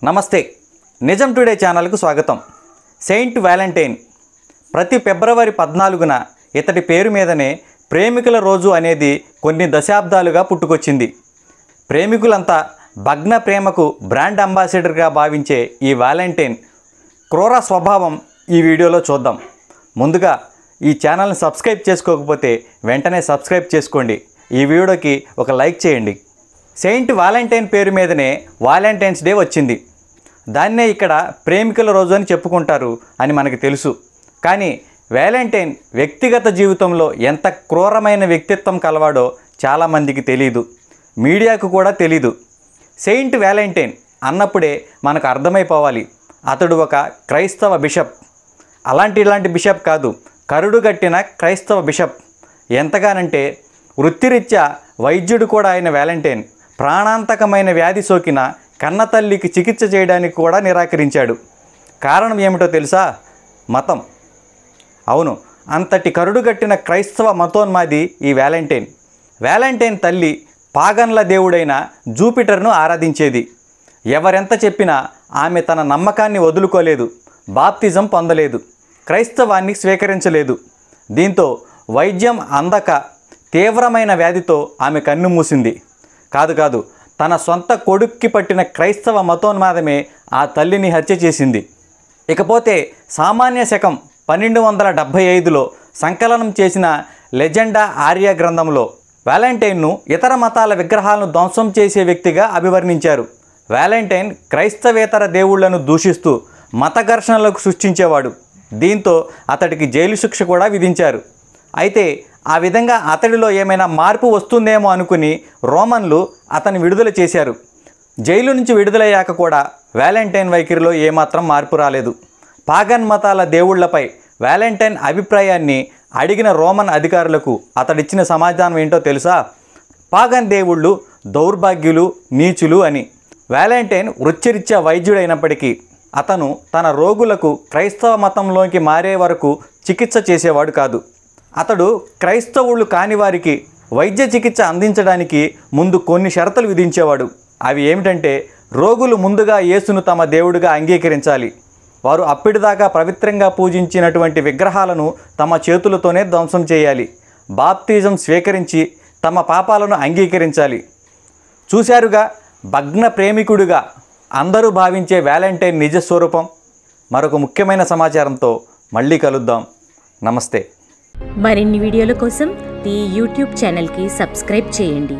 నమస్తే నిజం టుడే ఛానల్కు స్వాగతం. సెయింట్ వ్యాలంటైన్ ప్రతి ఫిబ్రవరి 14న ఇతడి పేరు మీదనే ప్రేమికుల రోజు అనేది కొన్ని దశాబ్దాలుగా పుట్టుకొచ్చింది. ప్రేమికులంతా భగ్న ప్రేమకు బ్రాండ్ అంబాసిడర్గా భావించే ఈ వ్యాలంటైన్ క్రూర స్వభావం ఈ వీడియోలో చూద్దాం. ముందుగా ఈ ఛానల్ని సబ్స్క్రైబ్ చేసుకోకపోతే వెంటనే సబ్స్క్రైబ్ చేసుకోండి. ఈ వీడియోకి ఒక లైక్ చేయండి. సెయింట్ వ్యాలంటైన్ పేరు మీదనే వ్యాలంటైన్స్ డే వచ్చింది. దాన్నే ఇక్కడ ప్రేమికుల రోజు అని చెప్పుకుంటారు అని మనకు తెలుసు. కానీ వ్యాలంటైన్ వ్యక్తిగత జీవితంలో ఎంత క్రూరమైన వ్యక్తిత్వం కలవాడో చాలామందికి తెలీదు, మీడియాకు కూడా తెలీదు. సెయింట్ వ్యాలంటైన్ అన్నప్పుడే మనకు అర్థమైపోవాలి, అతడు ఒక క్రైస్తవ బిషప్. ఇలాంటి బిషప్ కాదు, కరుడుగట్టిన క్రైస్తవ బిషప్. ఎంతగానంటే వృత్తిరీత్యా వైద్యుడు కూడా అయిన వ్యాలంటైన్ ప్రాణాంతకమైన వ్యాధి సోకిన కన్నతల్లికి చికిత్స చేయడానికి కూడా నిరాకరించాడు. కారణం ఏమిటో తెలుసా? మతం. అవును, అంతటి కరుడుగట్టిన క్రైస్తవ మతోన్మాది ఈ వ్యాలంటైన్. వ్యాలంటైన్ తల్లి పాగన్ల దేవుడైన జూపిటర్ను ఆరాధించేది. ఎవరెంత చెప్పినా ఆమె తన నమ్మకాన్ని వదులుకోలేదు, బాప్తిజం పొందలేదు, క్రైస్తవాన్ని స్వీకరించలేదు. దీంతో వైద్యం అందక తీవ్రమైన వ్యాధితో ఆమె కన్ను మూసింది. కాదు, తన సొంత కొడుక్కి పట్టిన క్రైస్తవ మతోన్మాదమే ఆ తల్లిని హత్య చేసింది. ఇకపోతే సామాన్య శకం 1275లో సంకలనం చేసిన లెజెండా ఆర్యా గ్రంథంలో వ్యాలంటైన్ను ఇతర మతాల విగ్రహాలను ధ్వంసం చేసే వ్యక్తిగా అభివర్ణించారు. వ్యాలంటైన్ క్రైస్తవేతర దేవుళ్లను దూషిస్తూ మత ఘర్షణలకు సృష్టించేవాడు. దీంతో అతడికి జైలు శిక్ష కూడా విధించారు. అయితే ఆ విధంగా అతడిలో ఏమైనా మార్పు వస్తుందేమో అనుకుని రోమన్లు అతన్ని విడుదల చేశారు. జైలు నుంచి విడుదలయ్యాక కూడా వ్యాలంటైన్ వైఖరిలో ఏమాత్రం మార్పు రాలేదు. పాగన్ మతాల దేవుళ్లపై వ్యాలంటైన్ అభిప్రాయాన్ని అడిగిన రోమన్ అధికారులకు అతడిచ్చిన సమాధానం ఏంటో తెలుసా? పాగన్ దేవుళ్ళు దౌర్భాగ్యులు, నీచులు అని. వ్యాలంటైన్ వృత్తిరీత్యా వైద్యుడైనప్పటికీ అతను తన రోగులకు క్రైస్తవ మతంలోకి మారే వరకు చికిత్స చేసేవాడు కాదు. అతడు క్రైస్తవులు కాని వారికి వైద్య చికిత్స అందించడానికి ముందు కొన్ని షరతులు విధించేవాడు. అవి ఏమిటంటే, రోగులు ముందుగా యేసును తమ దేవుడిగా అంగీకరించాలి. వారు అప్పటిదాకా పవిత్రంగా పూజించినటువంటి విగ్రహాలను తమ చేతులతోనే ధ్వంసం చేయాలి. బాప్తిజం స్వీకరించి తమ పాపాలను అంగీకరించాలి. చూశారుగా, భగ్న ప్రేమికుడిగా అందరూ భావించే వ్యాలంటైన్ నిజస్వరూపం. మరొక ముఖ్యమైన సమాచారంతో మళ్ళీ కలుద్దాం. నమస్తే. మరిన్ని వీడియోల కోసం ఈ యూట్యూబ్ ఛానల్కి సబ్స్క్రైబ్ చేయండి.